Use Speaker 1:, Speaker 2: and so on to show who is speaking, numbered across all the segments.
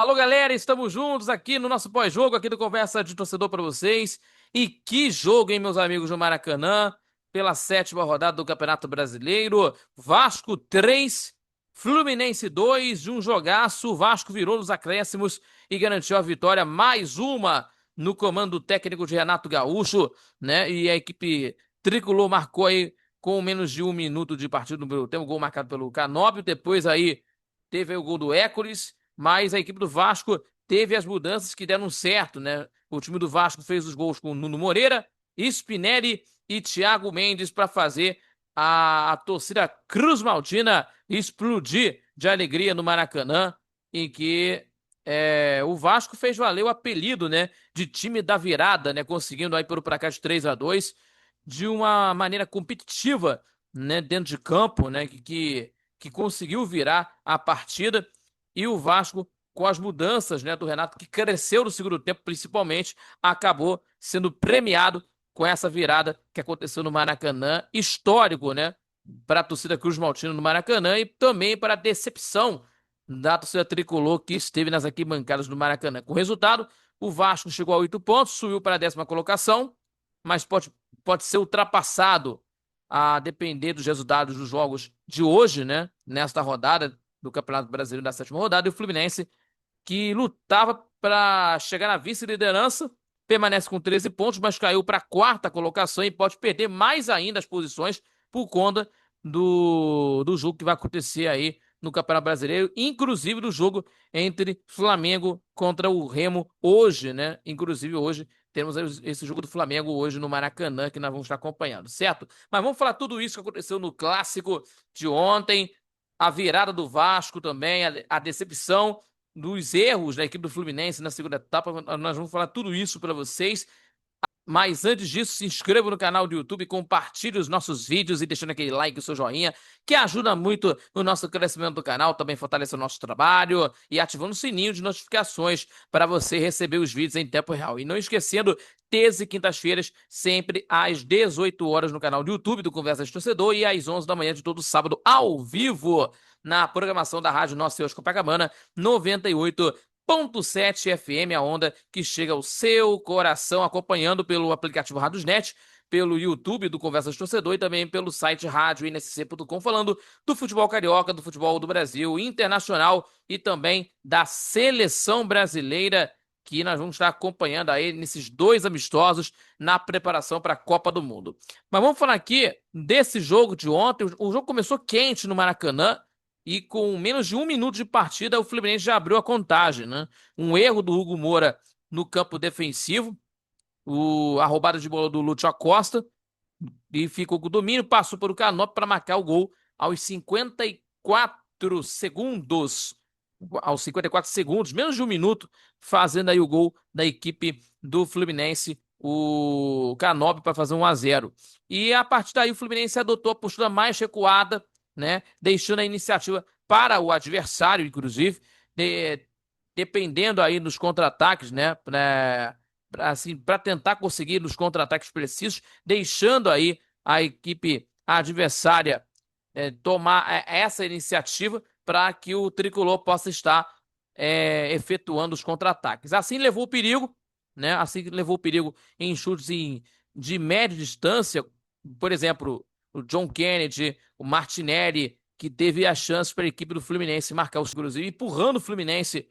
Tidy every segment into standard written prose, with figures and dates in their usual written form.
Speaker 1: Alô, galera, estamos juntos aqui no nosso pós-jogo, aqui do Conversa de Torcedor para vocês. E que jogo, hein, meus amigos do Maracanã, pela sétima rodada do Campeonato Brasileiro. Vasco 3, Fluminense 2, de um jogaço. O Vasco virou nos acréscimos e garantiu a vitória, mais uma no comando técnico de Renato Gaúcho, né? E a equipe tricolor marcou aí com menos de um minuto de partida no primeiro tempo, gol marcado pelo Canóbio. Depois aí teve aí o gol do Hércules, mas a equipe do Vasco teve as mudanças que deram certo, né? O time do Vasco fez os gols com Nuno Moreira, Spinelli e Thiago Mendes para fazer a torcida Cruz Maltina explodir de alegria no Maracanã, em que o Vasco fez valer o apelido, né, de time da virada, né, conseguindo aí pelo placar de 3-2 de uma maneira competitiva, né, dentro de campo, né, que conseguiu virar a partida. E o Vasco, com as mudanças, né, do Renato, que cresceu no segundo tempo, principalmente, acabou sendo premiado com essa virada que aconteceu no Maracanã, histórico, né, para a torcida Cruz Maltina no Maracanã e também para a decepção da torcida tricolor que esteve nas arquibancadas do Maracanã. Com o resultado, o Vasco chegou a 8 pontos, subiu para a 10ª colocação, mas pode ser ultrapassado a depender dos resultados dos jogos de hoje, né, nesta rodada do Campeonato Brasileiro da sétima rodada, e o Fluminense, que lutava para chegar na vice-liderança, permanece com 13 pontos, mas caiu para a 4ª colocação e pode perder mais ainda as posições por conta do jogo que vai acontecer aí no Campeonato Brasileiro, inclusive do jogo entre Flamengo contra o Remo hoje, né? Inclusive hoje temos esse jogo do Flamengo hoje no Maracanã que nós vamos estar acompanhando, certo? Mas vamos falar tudo isso que aconteceu no clássico de ontem, a virada do Vasco também, a decepção dos erros da equipe do Fluminense na segunda etapa. Nós vamos falar tudo isso para vocês. Mas antes disso, se inscreva no canal do YouTube, compartilhe os nossos vídeos e deixando aquele like, o seu joinha, que ajuda muito no nosso crescimento do canal, também fortalece o nosso trabalho e ativando o sininho de notificações para você receber os vídeos em tempo real. E não esquecendo, terça e quintas-feiras, sempre às 18 horas no canal do YouTube do Conversa de Torcedor e às 11 da manhã de todo sábado, ao vivo, na programação da Rádio Nossa Senhora de Copacabana, 98,7 FM, a onda que chega ao seu coração, acompanhando pelo aplicativo Radiosnet, pelo YouTube do Conversa de Torcedor e também pelo site radioinsc.com, falando do futebol carioca, do futebol do Brasil, internacional e também da seleção brasileira, que nós vamos estar acompanhando aí nesses dois amistosos na preparação para a Copa do Mundo. Mas vamos falar aqui desse jogo de ontem. O jogo começou quente no Maracanã, e com menos de um minuto de partida, o Fluminense já abriu a contagem, né? Um erro do Hugo Moura no campo defensivo, a roubada de bola do Lúcio Acosta, e ficou com o domínio, passou por o Canopy para marcar o gol aos 54 segundos. Aos 54 segundos, menos de um minuto, fazendo aí o gol da equipe do Fluminense, o Canopy, para fazer 1-0. E a partir daí o Fluminense adotou a postura mais recuada, né, deixando a iniciativa para o adversário, inclusive, dependendo aí dos contra-ataques, né, assim, para tentar conseguir nos contra-ataques precisos, deixando aí a equipe adversária tomar essa iniciativa para que o tricolor possa estar efetuando os contra-ataques. Assim levou o perigo, né? Assim levou o perigo em chutes de média distância, por exemplo, o John Kennedy, o Martinelli, que teve a chance para a equipe do Fluminense marcar os gols, empurrando o Fluminense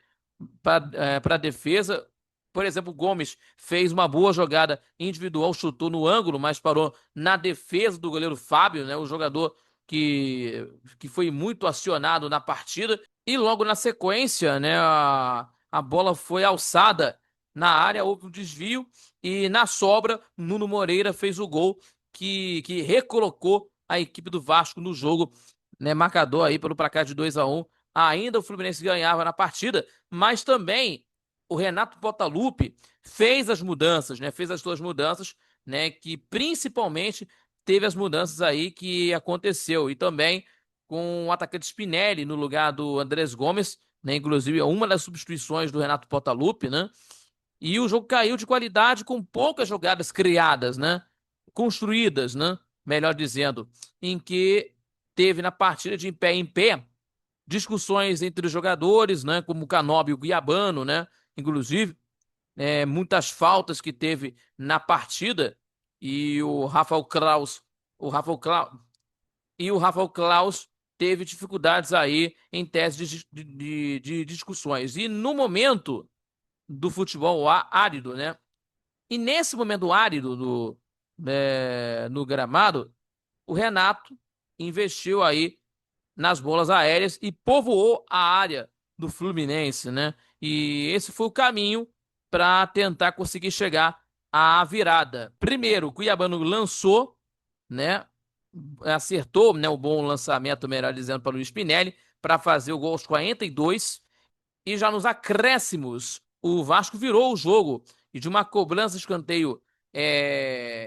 Speaker 1: para a defesa. Por exemplo, o Gomes fez uma boa jogada individual, chutou no ângulo, mas parou na defesa do goleiro Fábio, né? O jogador que foi muito acionado na partida. E logo na sequência, né, a bola foi alçada na área, houve um desvio e na sobra, Nuno Moreira fez o gol que recolocou a equipe do Vasco no jogo, né, marcador aí pelo placar de 2-1. Ainda o Fluminense ganhava na partida, mas também o Renato Portaluppi fez as mudanças, né, fez as suas mudanças, né, que principalmente teve as mudanças aí que aconteceu, e também com o atacante Spinelli no lugar do Andrés Gomes, né, inclusive uma das substituições do Renato Portaluppi, né, e o jogo caiu de qualidade com poucas jogadas criadas, né, construídas, né, melhor dizendo, em que teve na partida de em pé discussões entre os jogadores, né, como o Canóbio e o Cuiabano, né, inclusive, muitas faltas que teve na partida, e o Rafael Klaus, o Rafael Klaus, o Rafael Klaus teve dificuldades aí em tese de discussões. E no momento do futebol árido, né, e nesse momento árido no gramado, o Renato investiu aí nas bolas aéreas e povoou a área do Fluminense, né? E esse foi o caminho para tentar conseguir chegar à virada. Primeiro, o Cuiabano lançou, né? Acertou, né, o bom lançamento, melhor dizendo, para o Luiz Spinelli, para fazer o gol aos 42. E já nos acréscimos, o Vasco virou o jogo e de uma cobrança de escanteio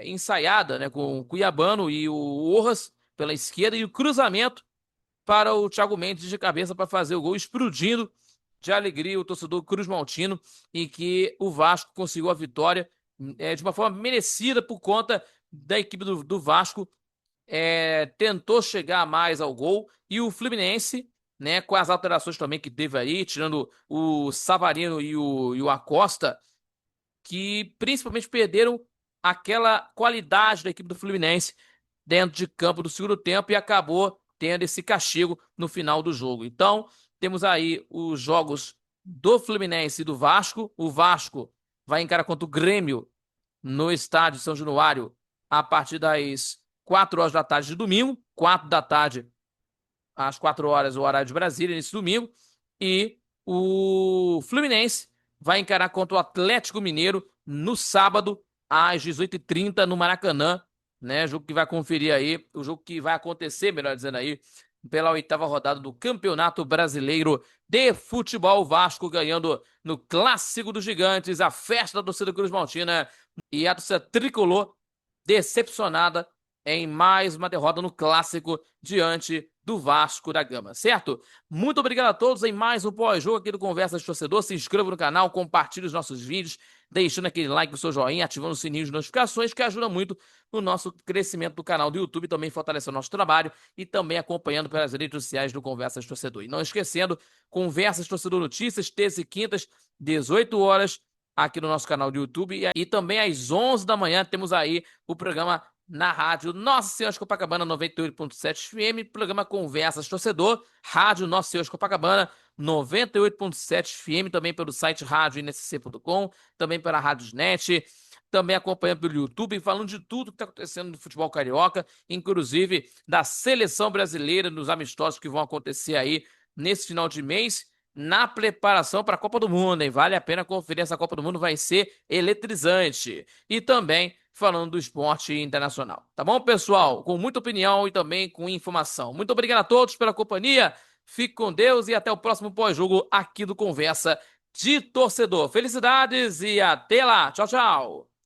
Speaker 1: ensaiada, né, com o Cuiabano e o Orras pela esquerda e o cruzamento para o Thiago Mendes de cabeça para fazer o gol, explodindo de alegria o torcedor Cruz Maltino, e que o Vasco conseguiu a vitória de uma forma merecida por conta da equipe do Vasco, tentou chegar mais ao gol, e o Fluminense, né, com as alterações também que teve aí, tirando o Savarino e o Acosta, que principalmente perderam aquela qualidade da equipe do Fluminense dentro de campo do segundo tempo, e acabou tendo esse castigo no final do jogo. Então, temos aí os jogos do Fluminense e do Vasco. O Vasco vai encarar contra o Grêmio no estádio São Januário a partir das 4 horas da tarde de domingo, 4 da tarde às 4 horas, o horário de Brasília, nesse domingo. E o Fluminense vai encarar contra o Atlético Mineiro no sábado, às 18h30, no Maracanã, né? Jogo que vai conferir aí, o jogo que vai acontecer, melhor dizendo aí, pela 8ª rodada do Campeonato Brasileiro de Futebol. Vasco ganhando no Clássico dos Gigantes, a festa da torcida Cruz Maltina, e a torcida tricolor decepcionada em mais uma derrota no Clássico diante do Vasco da Gama, certo? Muito obrigado a todos em mais um pós-jogo aqui do Conversa de Torcedor. Se inscreva no canal, compartilhe os nossos vídeos, deixando aquele like, o seu joinha, ativando o sininho de notificações, que ajuda muito no nosso crescimento do canal do YouTube, também fortalecendo o nosso trabalho, e também acompanhando pelas redes sociais do Conversa de Torcedor. E não esquecendo, Conversa de Torcedor Notícias, terças e quintas, 18 horas, aqui no nosso canal do YouTube. E também às 11 da manhã temos aí o programa na rádio Nossa Senhora de Copacabana 98.7 FM, programa Conversas Torcedor, rádio Nossa Senhora de Copacabana 98.7 FM, também pelo site radioinsc.com, também pela Radiosnet, também acompanhando pelo YouTube, falando de tudo que está acontecendo no futebol carioca, inclusive da seleção brasileira, nos amistosos que vão acontecer aí nesse final de mês, na preparação para a Copa do Mundo, hein? Vale a pena conferir, essa Copa do Mundo vai ser eletrizante. E também falando do esporte internacional. Tá bom, pessoal? Com muita opinião e também com informação. Muito obrigado a todos pela companhia. Fique com Deus e até o próximo pós-jogo aqui do Conversa de Torcedor. Felicidades e até lá. Tchau, tchau.